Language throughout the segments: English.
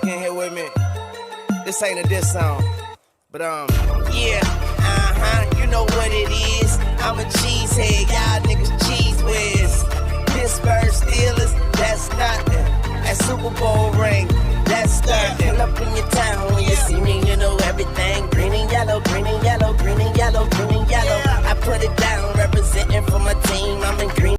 Can hit with me. This ain't a diss song, but yeah, you know what it is. I'm a cheesehead, y'all niggas cheese whiz. Pittsburgh Steelers, that's nothing. That Super Bowl ring, that's nothing. Pull up in your town when you see me, you know everything. Green and yellow, green and yellow, green and yellow, green and yellow. I put it down, representing for my team. I'm in green.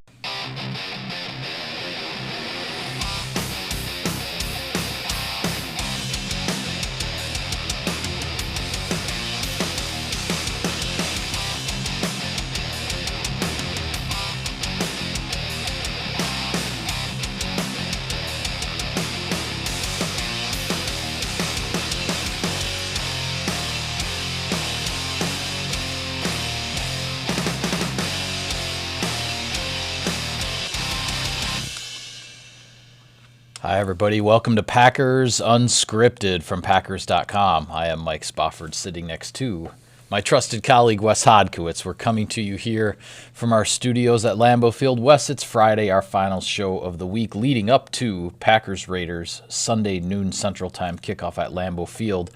Hi, everybody. Welcome to Packers Unscripted from Packers.com. I am Mike Spofford, sitting next to my trusted colleague, Wes Hodkiewicz. We're coming to you here from our studios at Lambeau Field. Wes, it's Friday, our final show of the week, leading up to Packers-Raiders, Sunday noon Central Time kickoff at Lambeau Field.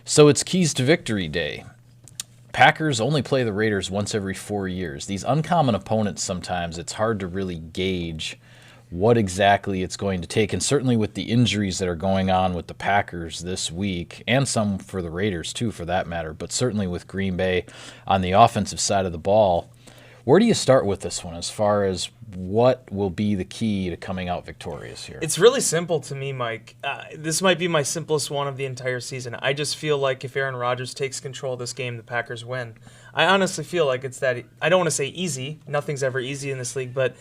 So it's Keys to Victory Day. Packers only play the Raiders once every 4 years. These uncommon opponents, sometimes it's hard to really gauge what exactly it's going to take, and certainly with the injuries that are going on with the Packers this week, and some for the Raiders too for that matter, but certainly with Green Bay on the offensive side of the ball. Where do you start with this one as far as what will be the key to coming out victorious here? It's really simple to me, Mike. This might be my simplest one of the entire season. I just feel like if Aaron Rodgers takes control of this game, the Packers win. I honestly feel like it's that, I don't want to say easy. Nothing's ever easy in this league, but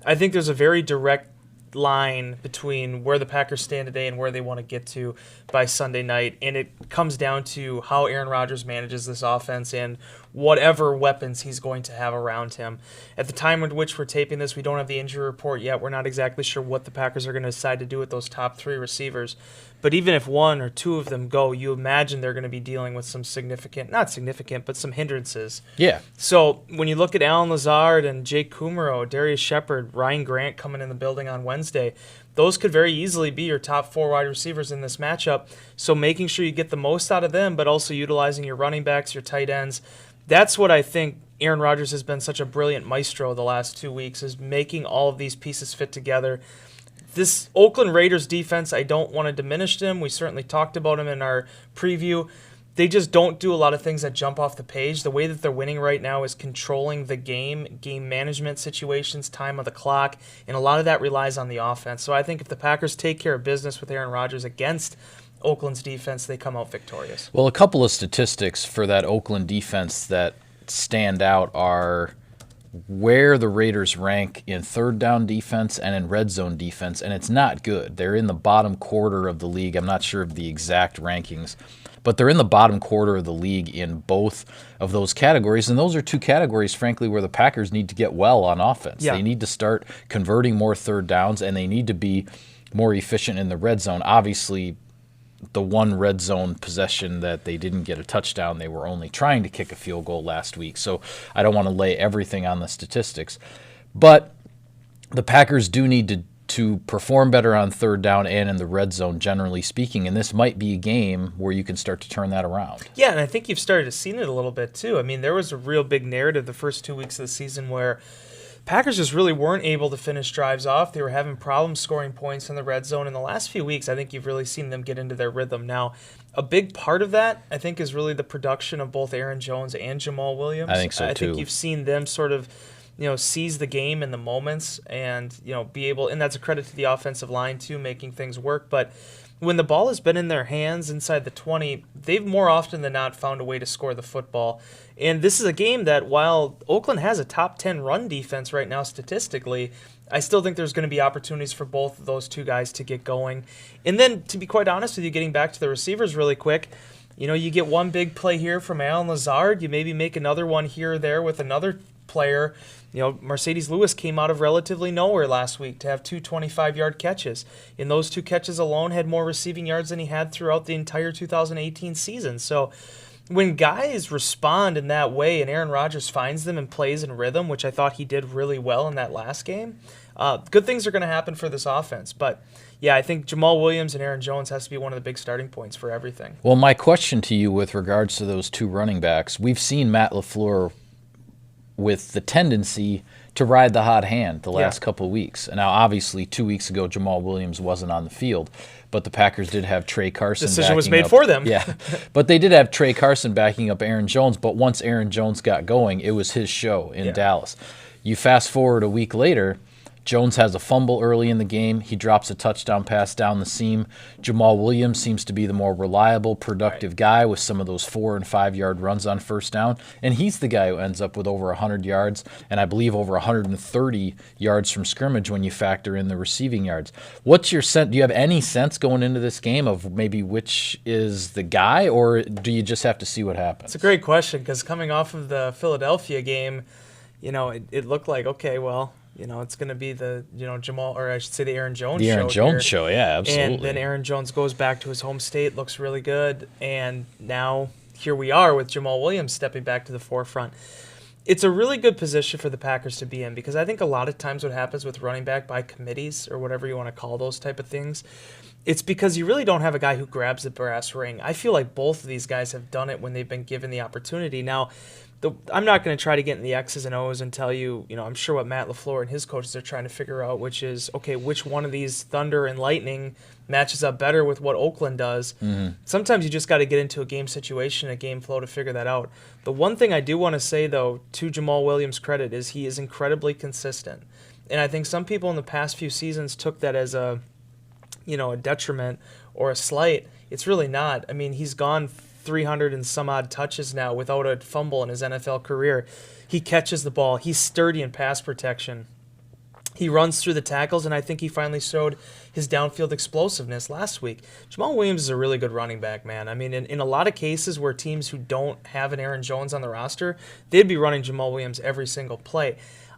I think there's a very direct line between where the Packers stand today and where they want to get to by Sunday night, and it comes down to how Aaron Rodgers manages this offense and whatever weapons he's going to have around him. At the time in which we're taping this, we don't have the injury report yet. We're not exactly sure what the Packers are going to decide to do with those top three receivers. But even if one or two of them go, you imagine they're going to be dealing with some not significant, but some hindrances. Yeah. So when you look at Allen Lazard and Jake Kumaro, Darius Shepard, Ryan Grant coming in the building on Wednesday, those could very easily be your top four wide receivers in this matchup. So making sure you get the most out of them, but also utilizing your running backs, your tight ends. That's what I think Aaron Rodgers has been such a brilliant maestro the last 2 weeks, is making all of these pieces fit together. This Oakland Raiders defense, I don't want to diminish them. We certainly talked about them in our preview. They just don't do a lot of things that jump off the page. The way that they're winning right now is controlling the game management situations, time of the clock, and a lot of that relies on the offense. So I think if the Packers take care of business with Aaron Rodgers against Oakland's defense, they come out victorious. Well, a couple of statistics for that Oakland defense that stand out are where the Raiders rank in third down defense and in red zone defense, and it's not good. They're in the bottom quarter of the league. I'm not sure of the exact rankings, but they're in the bottom quarter of the league in both of those categories, and those are two categories, frankly, where the Packers need to get well on offense. Yeah. They need to start converting more third downs, and they need to be more efficient in the red zone. Obviously, the one red zone possession that they didn't get a touchdown, they were only trying to kick a field goal last week. So I don't want to lay everything on the statistics. But the Packers do need to perform better on third down and in the red zone, generally speaking. And this might be a game where you can start to turn that around. Yeah, and I think you've started to see it a little bit too. I mean, there was a real big narrative the first 2 weeks of the season where Packers just really weren't able to finish drives off. They were having problems scoring points in the red zone. In the last few weeks, I think you've really seen them get into their rhythm. Now, a big part of that, I think, is really the production of both Aaron Jones and Jamaal Williams. I think so, too. I think you've seen them sort of, seize the game in the moments and, be able, and that's a credit to the offensive line, too, making things work. But when the ball has been in their hands inside the 20, they've more often than not found a way to score the football. And this is a game that, while Oakland has a top 10 run defense right now statistically, I still think there's going to be opportunities for both of those two guys to get going. And then, to be quite honest with you, getting back to the receivers really quick, you get one big play here from Allen Lazard. You maybe make another one here or there with another player. Mercedes Lewis came out of relatively nowhere last week to have two 25-yard catches. And those two catches alone had more receiving yards than he had throughout the entire 2018 season. So when guys respond in that way and Aaron Rodgers finds them and plays in rhythm, which I thought he did really well in that last game, good things are going to happen for this offense. But, yeah, I think Jamaal Williams and Aaron Jones has to be one of the big starting points for everything. Well, my question to you with regards to those two running backs, we've seen Matt LaFleur with the tendency to ride the hot hand the last couple of weeks. And now, obviously, 2 weeks ago, Jamaal Williams wasn't on the field, but the Packers did have Trey Carson. Decision was made for them. Yeah, but they did have Trey Carson backing up Aaron Jones. But once Aaron Jones got going, it was his show in Dallas. You fast forward a week later, Jones has a fumble early in the game. He drops a touchdown pass down the seam. Jamaal Williams seems to be the more reliable, productive guy with some of those 4- and 5-yard runs on first down. And he's the guy who ends up with over 100 yards and I believe over 130 yards from scrimmage when you factor in the receiving yards. What's your sense? Do you have any sense going into this game of maybe which is the guy, or do you just have to see what happens? It's a great question because coming off of the Philadelphia game, it looked like, okay, well, it's going to be the, Jamaal, or I should say the Aaron Jones show. The Aaron Jones here. show, yeah, absolutely. And then Aaron Jones goes back to his home state, looks really good, and now here we are with Jamaal Williams stepping back to the forefront. It's a really good position for the Packers to be in because I think a lot of times what happens with running back by committees or whatever you want to call those type of things, it's because you really don't have a guy who grabs the brass ring. I feel like both of these guys have done it when they've been given the opportunity. Now, I'm not going to try to get in the X's and O's and tell you, I'm sure what Matt LaFleur and his coaches are trying to figure out, which is, okay, which one of these Thunder and Lightning matches up better with what Oakland does. Mm-hmm. Sometimes you just got to get into a game situation, a game flow to figure that out. The one thing I do want to say, though, to Jamaal Williams' credit, is he is incredibly consistent. And I think some people in the past few seasons took that as a detriment or a slight. It's really not. I mean, he's gone 300 and some odd touches now without a fumble in his NFL career. He catches the ball. He's sturdy in pass protection. He runs through the tackles, and I think he finally showed his downfield explosiveness last week. Jamaal Williams is a really good running back, man. I mean, in a lot of cases where teams who don't have an Aaron Jones on the roster, they'd be running Jamaal Williams every single play.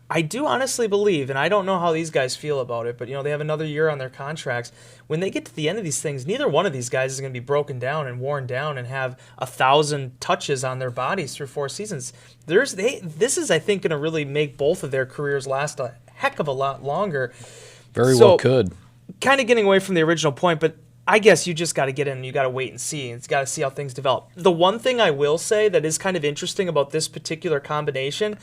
I do honestly believe, and I don't know how these guys feel about it, but they have another year on their contracts. When they get to the end of these things, neither one of these guys is going to be broken down and worn down and have 1,000 touches on their bodies through 4 seasons. This is, I think, going to really make both of their careers last a heck of a lot longer. Very well could. Kind of getting away from the original point, but I guess you just got to get in and you got to wait and see. It's got to see how things develop. The one thing I will say that is kind of interesting about this particular combination,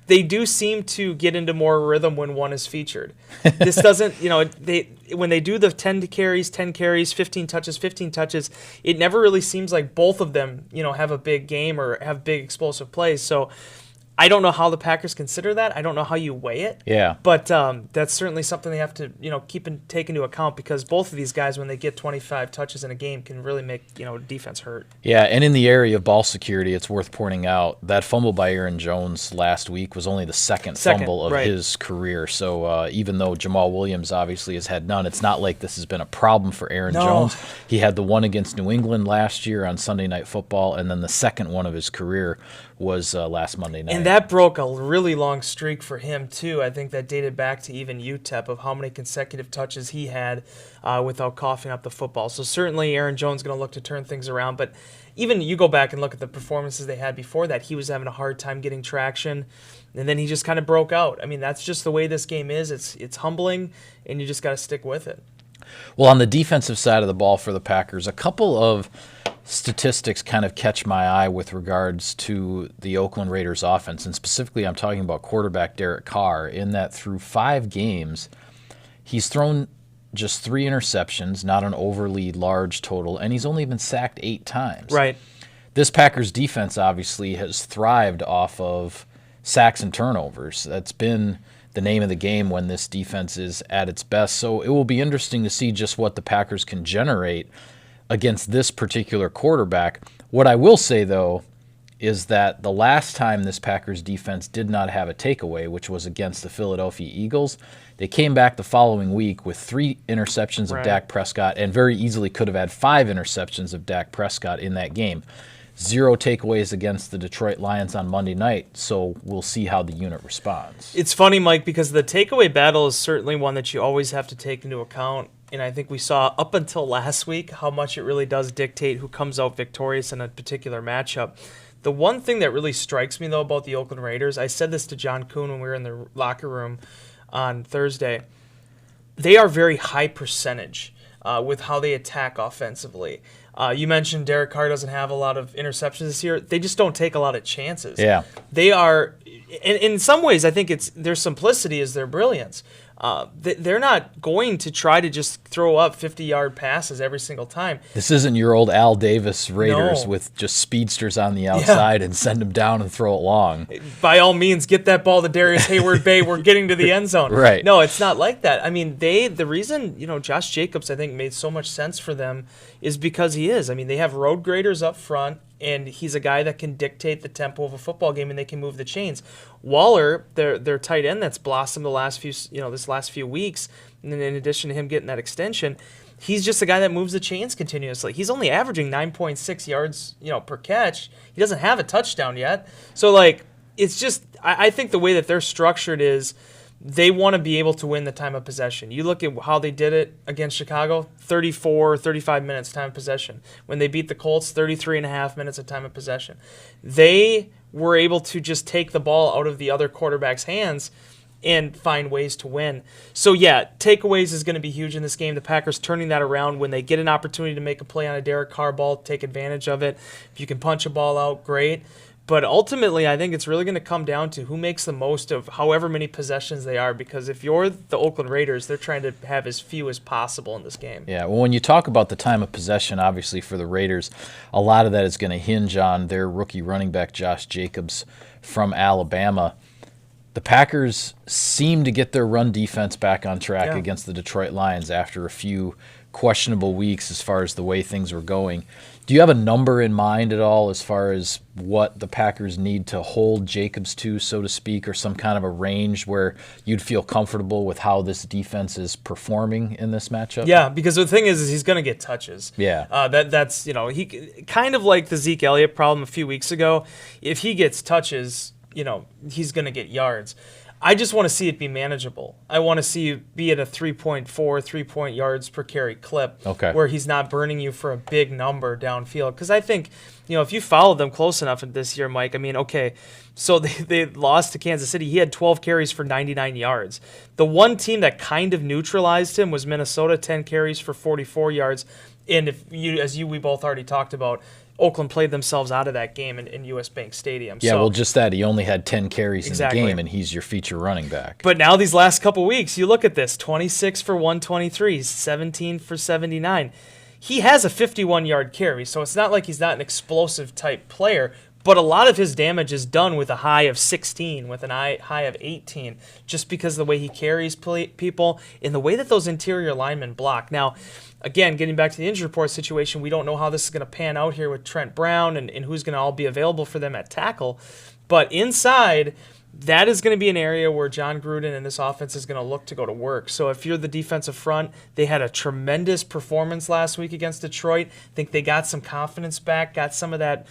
they do seem to get into more rhythm when one is featured. This doesn't, when they do the 10 carries, 15 touches, it never really seems like both of them, have a big game or have big explosive plays. So I don't know how the Packers consider that. I don't know how you weigh it. Yeah. But that's certainly something they have to, take into account because both of these guys, when they get 25 touches in a game, can really make, defense hurt. Yeah, and in the area of ball security, it's worth pointing out that fumble by Aaron Jones last week was only the second fumble of his career. So even though Jamaal Williams obviously has had none, it's not like this has been a problem for Aaron Jones. He had the one against New England last year on Sunday Night Football, and then the second one of his career was last Monday night. And that broke a really long streak for him, too. I think that dated back to even UTEP of how many consecutive touches he had without coughing up the football. So certainly Aaron Jones going to look to turn things around. But even you go back and look at the performances they had before that, he was having a hard time getting traction. And then he just kind of broke out. I mean, that's just the way this game is. It's humbling, and you just got to stick with it. Well, on the defensive side of the ball for the Packers, a couple of statistics kind of catch my eye with regards to the Oakland Raiders offense, and specifically I'm talking about quarterback Derek Carr, in that through 5 games, he's thrown just 3 interceptions, not an overly large total, and he's only been sacked 8 times. Right. This Packers defense obviously has thrived off of sacks and turnovers. That's been the name of the game when this defense is at its best. So it will be interesting to see just what the Packers can generate against this particular quarterback. What I will say, though, is that the last time this Packers defense did not have a takeaway, which was against the Philadelphia Eagles, they came back the following week with 3 interceptions of Dak Prescott and very easily could have had 5 interceptions of Dak Prescott in that game. 0 takeaways against the Detroit Lions on Monday night, so we'll see how the unit responds. It's funny, Mike, because the takeaway battle is certainly one that you always have to take into account. and I think we saw up until last week how much it really does dictate who comes out victorious in a particular matchup. The one thing that really strikes me, though, about the Oakland Raiders, I said this to John Kuhn when we were in the locker room on Thursday, they are very high percentage with how they attack offensively. You mentioned Derek Carr doesn't have a lot of interceptions this year. They just don't take a lot of chances. Yeah. They are, in some ways, I think their simplicity is their brilliance. They're not going to try to just throw up 50-yard passes every single time. This isn't your old Al Davis Raiders No. with just speedsters on the outside and send them down and throw it long. By all means, get that ball to Darius Hayward-Bay. We're getting to the end zone. Right. No, it's not like that. I mean, the reason, Josh Jacobs, I think, made so much sense for them is because he is. I mean, they have road graders up front, and he's a guy that can dictate the tempo of a football game, and they can move the chains. Waller, their tight end that's blossomed this last few weeks, and then in addition to him getting that extension, he's just a guy that moves the chains continuously. He's only averaging 9.6 yards, per catch. He doesn't have a touchdown yet. So, it's just I think the way that they're structured is they want to be able to win the time of possession. You look at how they did it against Chicago, 35 minutes time of possession. When they beat the Colts, 33 and a half minutes of time of possession. They were able to just take the ball out of the other quarterback's hands and find ways to win. So, yeah, takeaways is going to be huge in this game. The Packers turning that around when they get an opportunity to make a play on a Derek Carr ball, take advantage of it. If you can punch a ball out, great. But ultimately, I think it's really going to come down to who makes the most of however many possessions they are, because if you're the Oakland Raiders, they're trying to have as few as possible in this game. Yeah, well, when you talk about the time of possession, obviously for the Raiders, a lot of that is going to hinge on their rookie running back, Josh Jacobs from Alabama. The Packers seem to get their run defense back on track against the Detroit Lions after a few questionable weeks as far as the way things were going. Do you have a number in mind at all as far as what the Packers need to hold Jacobs to, so to speak, or some kind of a range where you'd feel comfortable with how this defense is performing in this matchup? Yeah, because the thing is he's going to get touches. Yeah. That's he kind of like the Zeke Elliott problem a few weeks ago. If he gets touches, he's going to get yards. I just want to see it be manageable. I want to see you be at a 3.4 yards per carry clip where he's not burning you for a big number downfield. Because I think, if you followed them close enough this year, Mike, so they lost to Kansas City. He had 12 carries for 99 yards. The one team that kind of neutralized him was Minnesota, 10 carries for 44 yards. And we both already talked about, Oakland played themselves out of that game in U.S. Bank Stadium. Yeah, well, just that. He only had 10 carries in the game, and he's your feature running back. But now these last couple weeks, you look at this, 26 for 123, 17 for 79. He has a 51-yard carry, so it's not like he's not an explosive type player, but a lot of his damage is done with a high of 16, with an high of 18, just because of the way he carries people and the way that those interior linemen block. Now, again, getting back to the injury report situation, we don't know how this is going to pan out here with Trent Brown and who's going to all be available for them at tackle. But inside, that is going to be an area where John Gruden and this offense is going to look to go to work. So if you're the defensive front, they had a tremendous performance last week against Detroit. I think they got some confidence back, got some of that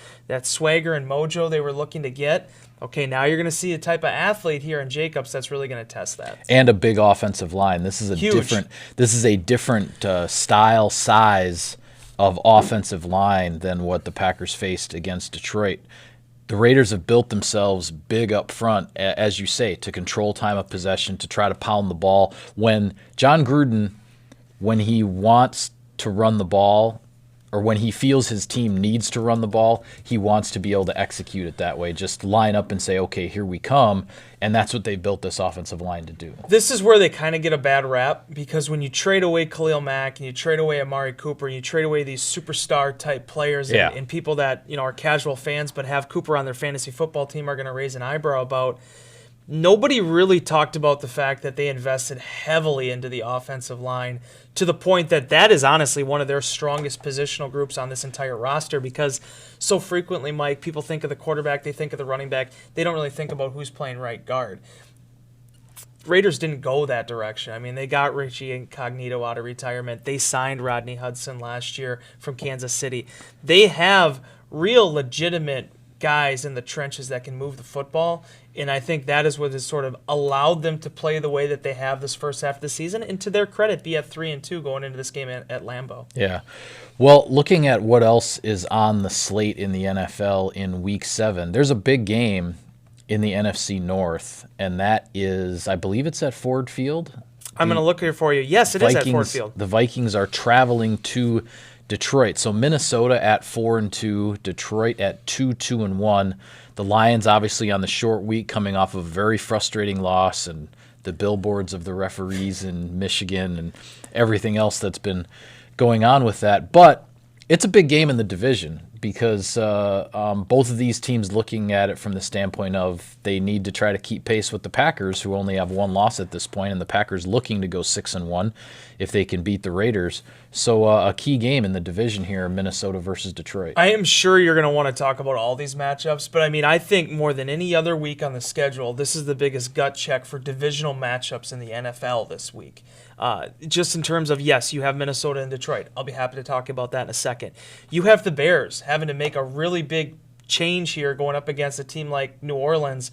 swagger and mojo they were looking to get. Okay, now you're going to see a type of athlete here in Jacobs that's really going to test that. And a big offensive line. This is a different style, size of offensive line than what the Packers faced against Detroit. The Raiders have built themselves big up front, as you say, to control time of possession, to try to pound the ball. When John Gruden, when he wants to run the ball, or when he feels his team needs to run the ball, he wants to be able to execute it that way. Just line up and say, okay, here we come. And that's what they built this offensive line to do. This is where they kind of get a bad rap, because when you trade away Khalil Mack and you trade away Amari Cooper and you trade away these superstar type players and people that are casual fans but have Cooper on their fantasy football team are going to raise an eyebrow about, nobody really talked about the fact that they invested heavily into the offensive line to the point that is honestly one of their strongest positional groups on this entire roster, because so frequently, Mike, people think of the quarterback, they think of the running back, they don't really think about who's playing right guard. Raiders didn't go that direction. They got Richie Incognito out of retirement. They signed Rodney Hudson last year from Kansas City. They have real legitimate guys in the trenches that can move the football, And I think that is what has sort of allowed them to play the way that they have this first half of the season, and to their credit, be at 3-2 going into this game at Lambeau. Yeah. Well, looking at what else is on the slate in the NFL in Week 7, there's a big game in the NFC North, and that is, I believe it's at Ford Field. I'm going to look here for you. Yes, it is at Ford Field. The Vikings are traveling to Detroit. So Minnesota at 4-2, Detroit at 2-1. The Lions obviously on the short week, coming off of a very frustrating loss, and the billboards of the referees in Michigan and everything else that's been going on with that. But it's a big game in the division, because both of these teams looking at it from the standpoint of they need to try to keep pace with the Packers, who only have one loss at this point, and the Packers looking to go 6-1 if they can beat the Raiders. So a key game in the division here, Minnesota versus Detroit. I am sure you're going to want to talk about all these matchups, but I mean, I think more than any other week on the schedule, this is the biggest gut check for divisional matchups in the NFL this week. Just in terms of, yes, you have Minnesota and Detroit. I'll be happy to talk about that in a second. You have the Bears having to make a really big change here going up against a team like New Orleans,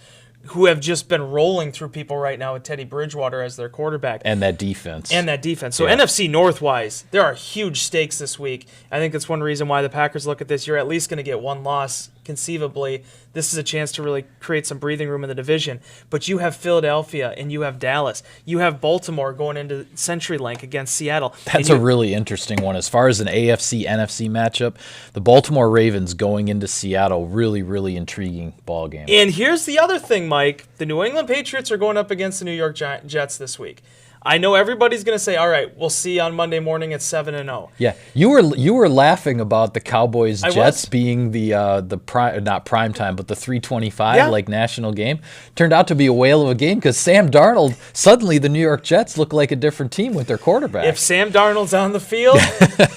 who have just been rolling through people right now with Teddy Bridgewater as their quarterback. And that defense. So NFC North-wise, there are huge stakes this week. I think that's one reason why the Packers look at this. You're at least going to get one loss, conceivably. This is a chance to really create some breathing room in the division. But you have Philadelphia and you have Dallas. You have Baltimore going into CenturyLink against Seattle. That's a really interesting one. As far as an AFC-NFC matchup, the Baltimore Ravens going into Seattle, really, really intriguing ball game. And here's the other thing, Mike. The New England Patriots are going up against the New York Jets this week. I know everybody's going to say, all right, we'll see on Monday morning at 7-0. Yeah, you were laughing about the Cowboys Jets being the prime, not prime time, but the 3:25 like national game. Turned out to be a whale of a game, because Sam Darnold, suddenly the New York Jets look like a different team with their quarterback. If Sam Darnold's on the field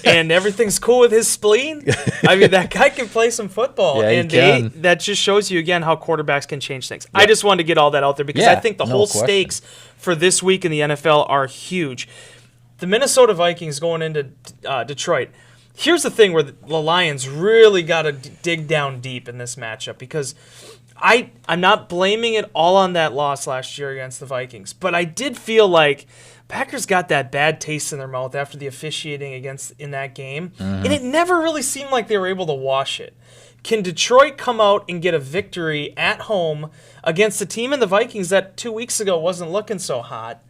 and everything's cool with his spleen, I mean, that guy can play some football. Yeah, and that just shows you again how quarterbacks can change things. Yep. I just wanted to get all that out there, because I think the whole stakes for this week in the NFL are huge. The Minnesota Vikings going into Detroit. Here's the thing where the Lions really got to dig down deep in this matchup, because I'm not blaming it all on that loss last year against the Vikings, but I did feel like Packers got that bad taste in their mouth after the officiating in that game, and it never really seemed like they were able to wash it. Can Detroit come out and get a victory at home against a team in the Vikings that 2 weeks ago wasn't looking so hot,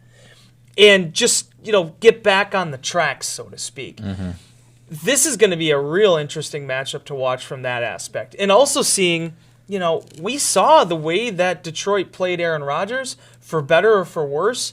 and just, get back on the tracks, so to speak? This is going to be a real interesting matchup to watch from that aspect. And also seeing, we saw the way that Detroit played Aaron Rodgers, for better or for worse.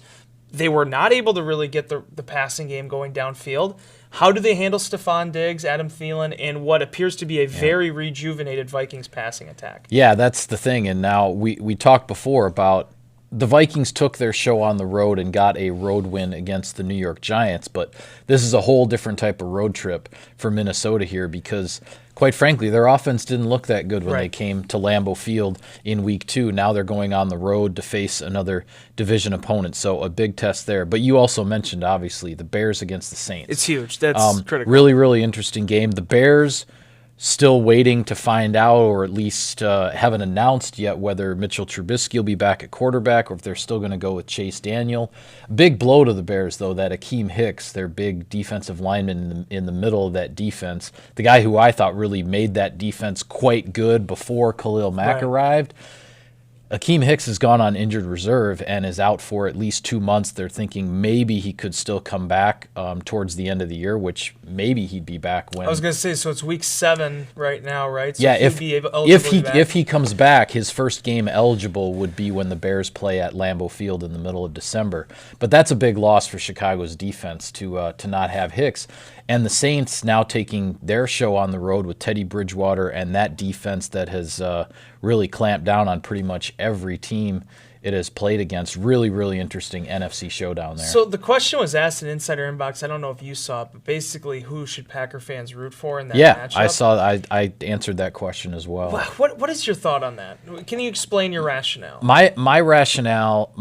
They were not able to really get the passing game going downfield. How do they handle Stephon Diggs, Adam Thielen, and what appears to be a very rejuvenated Vikings passing attack? Yeah, that's the thing. And now we talked before about the Vikings took their show on the road and got a road win against the New York Giants, but this is a whole different type of road trip for Minnesota here, because quite frankly, their offense didn't look that good when they came to Lambeau Field in Week 2. Now they're going on the road to face another division opponent, so a big test there. But you also mentioned, obviously, the Bears against the Saints. It's huge. That's critical. Really, really interesting game. The Bears still waiting to find out, or at least haven't announced yet, whether Mitchell Trubisky will be back at quarterback or if they're still going to go with Chase Daniel. Big blow to the Bears, though, that Akeem Hicks, their big defensive lineman in the middle of that defense, the guy who I thought really made that defense quite good before Khalil Mack arrived. Akeem Hicks has gone on injured reserve and is out for at least 2 months. They're thinking maybe he could still come back towards the end of the year, which maybe he'd be back when. I was going to say, so it's Week 7 right now, right? So yeah, if he comes back, his first game eligible would be when the Bears play at Lambeau Field in the middle of December. But that's a big loss for Chicago's defense to not have Hicks. And the Saints now taking their show on the road with Teddy Bridgewater and that defense that has really clamped down on pretty much every team it has played against. Really, really interesting NFC showdown there. So the question was asked in Insider Inbox. I don't know if you saw it, but basically, who should Packer fans root for in that matchup? I saw. I answered that question as well. What is your thought on that? Can you explain your rationale? My rationale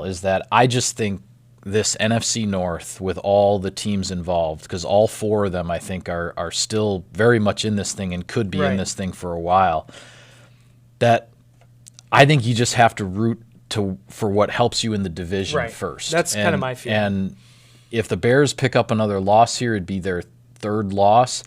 is that I just think this NFC North, with all the teams involved, because all four of them, I think, are still very much in this thing and could be in this thing for a while, that I think you just have to root for what helps you in the division first. That's kind of my feeling. And if the Bears pick up another loss here, it'd be their third loss.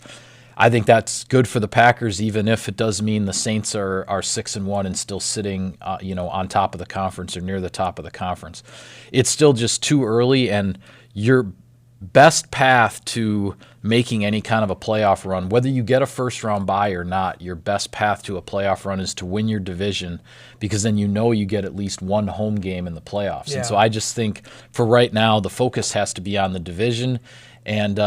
I think that's good for the Packers, even if it does mean the Saints are 6-1 and still sitting, on top of the conference or near the top of the conference. It's still just too early, and your best path to making any kind of a playoff run, whether you get a first-round bye or not, your best path to a playoff run is to win your division, because then you get at least one home game in the playoffs. Yeah. And so I just think for right now, the focus has to be on the division, and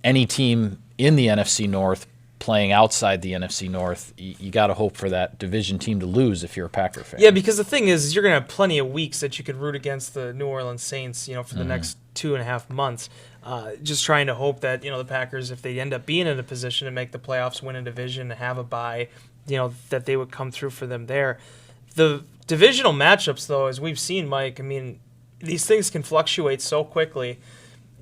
any team in the NFC North playing outside the NFC North, you got to hope for that division team to lose if you're a Packer fan. Yeah, because the thing is, you're going to have plenty of weeks that you could root against the New Orleans Saints, for the next 2.5 months. Just trying to hope that, the Packers, if they end up being in a position to make the playoffs, win a division, have a bye, that they would come through for them there. The divisional matchups, though, as we've seen, Mike, these things can fluctuate so quickly.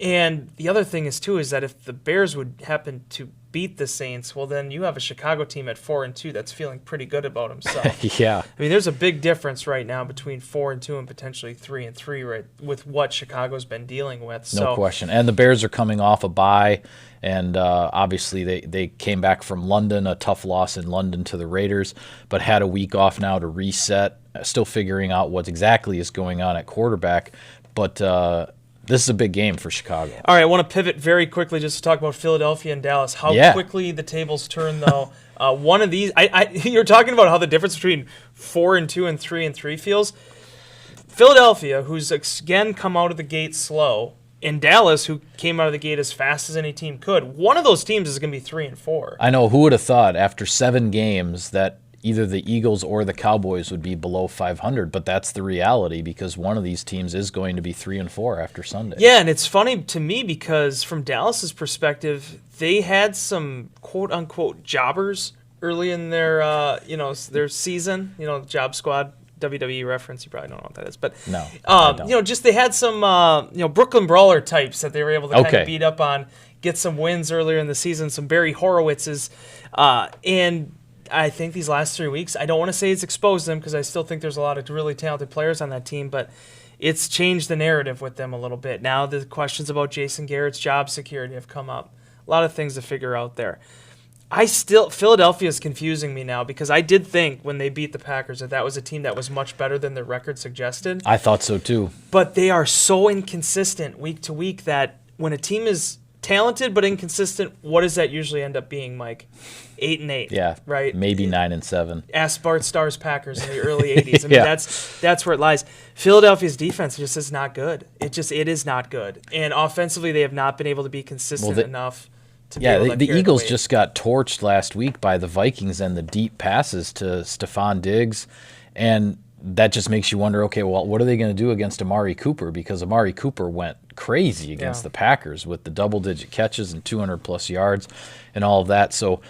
And the other thing is that if the Bears would happen to beat the Saints, well, then you have a Chicago team at 4-2 that's feeling pretty good about himself. Yeah. There's a big difference right now between 4-2 and potentially 3-3, right, with what Chicago's been dealing with. No question. And the Bears are coming off a bye, and obviously they came back from London, a tough loss in London to the Raiders, but had a week off now to reset, still figuring out what exactly is going on at quarterback. But this is a big game for Chicago. All right, I want to pivot very quickly just to talk about Philadelphia and Dallas. How quickly the tables turn, though. One of these, you're talking about how the difference between 4-2 and 3-3 feels. Philadelphia, who's again come out of the gate slow, and Dallas, who came out of the gate as fast as any team could. One of those teams is going to be 3-4. I know. Who would have thought after 7 games that either the Eagles or the Cowboys would be below 500, but that's the reality, because one of these teams is going to be 3-4 after Sunday. Yeah, and it's funny to me because from Dallas's perspective, they had some quote unquote jobbers early in their their season. Job Squad, WWE reference. You probably don't know what that is, but no, I don't. Just they had some Brooklyn Brawler types that they were able to kind of beat up on, get some wins earlier in the season. Some Barry Horowitzes, and I think these last 3 weeks, I don't want to say it's exposed them because I still think there's a lot of really talented players on that team, but it's changed the narrative with them a little bit. Now the questions about Jason Garrett's job security have come up. A lot of things to figure out there. Philadelphia is confusing me now because I did think when they beat the Packers that was a team that was much better than their record suggested. I thought so too. But they are so inconsistent week to week that when a team is talented but inconsistent, what does that usually end up being, Mike? 8-8. Yeah. Right? Maybe 9-7. Ask Bart Starr's Packers in the early 80s. That's where it lies. Philadelphia's defense just is not good. It is not good. And offensively, they have not been able to be consistent enough to be able to the carry Eagles weight. just got torched last week by the Vikings and the deep passes to Stephon Diggs, and that just makes you wonder, okay, well, what are they going to do against Amari Cooper? Because Amari Cooper went crazy against the Packers with the double-digit catches and 200-plus yards and all of that. So,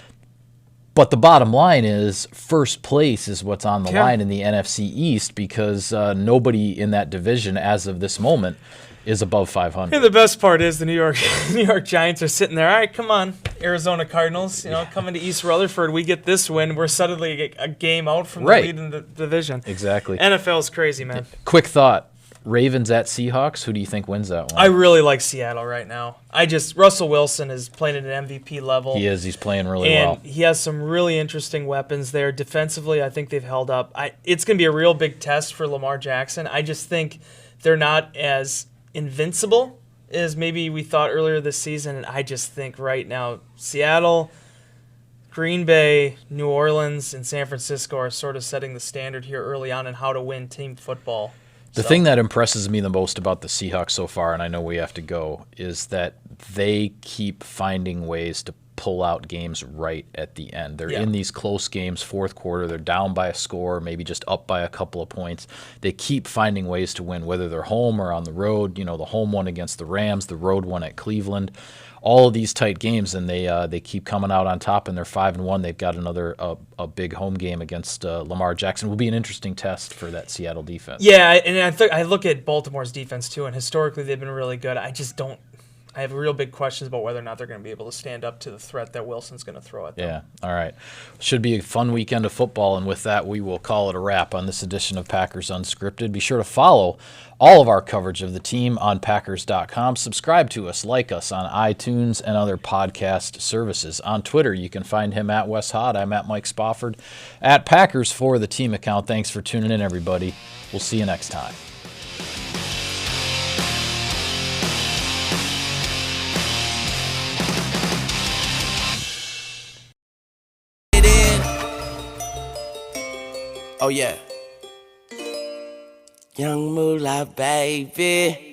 but the bottom line is first place is what's on the line in the NFC East, because nobody in that division as of this moment is above 500. And the best part is the New York Giants are sitting there. All right, come on, Arizona Cardinals. Coming to East Rutherford, we get this win. We're suddenly a game out from the lead in the division. Exactly. NFL's crazy, man. Quick thought. Ravens at Seahawks. Who do you think wins that one? I really like Seattle right now. Russell Wilson is playing at an MVP level. He is. He's playing really well. And he has some really interesting weapons there. Defensively, I think they've held up. It's going to be a real big test for Lamar Jackson. I just think they're not as invincible as maybe we thought earlier this season. And I just think right now Seattle, Green Bay, New Orleans, and San Francisco are sort of setting the standard here early on in how to win team football. The thing that impresses me the most about the Seahawks so far, and I know we have to go, is that they keep finding ways to pull out games right at the end. They're in these close games, fourth quarter, they're down by a score, maybe just up by a couple of points. They keep finding ways to win, whether they're home or on the road. The home one against the Rams, the road one at Cleveland. All of these tight games, and they keep coming out on top, and they're 5-1. They've got another a big home game against Lamar Jackson. It will be an interesting test for that Seattle defense. Yeah, and I look at Baltimore's defense too, and historically they've been really good. I I have real big questions about whether or not they're going to be able to stand up to the threat that Wilson's going to throw at them. Yeah, all right. Should be a fun weekend of football, and with that, we will call it a wrap on this edition of Packers Unscripted. Be sure to follow all of our coverage of the team on Packers.com. Subscribe to us, like us on iTunes and other podcast services. On Twitter, you can find him at Wes Hod. I'm at Mike Spofford, at Packers for the team account. Thanks for tuning in, everybody. We'll see you next time. Oh yeah. Young Moolah, baby.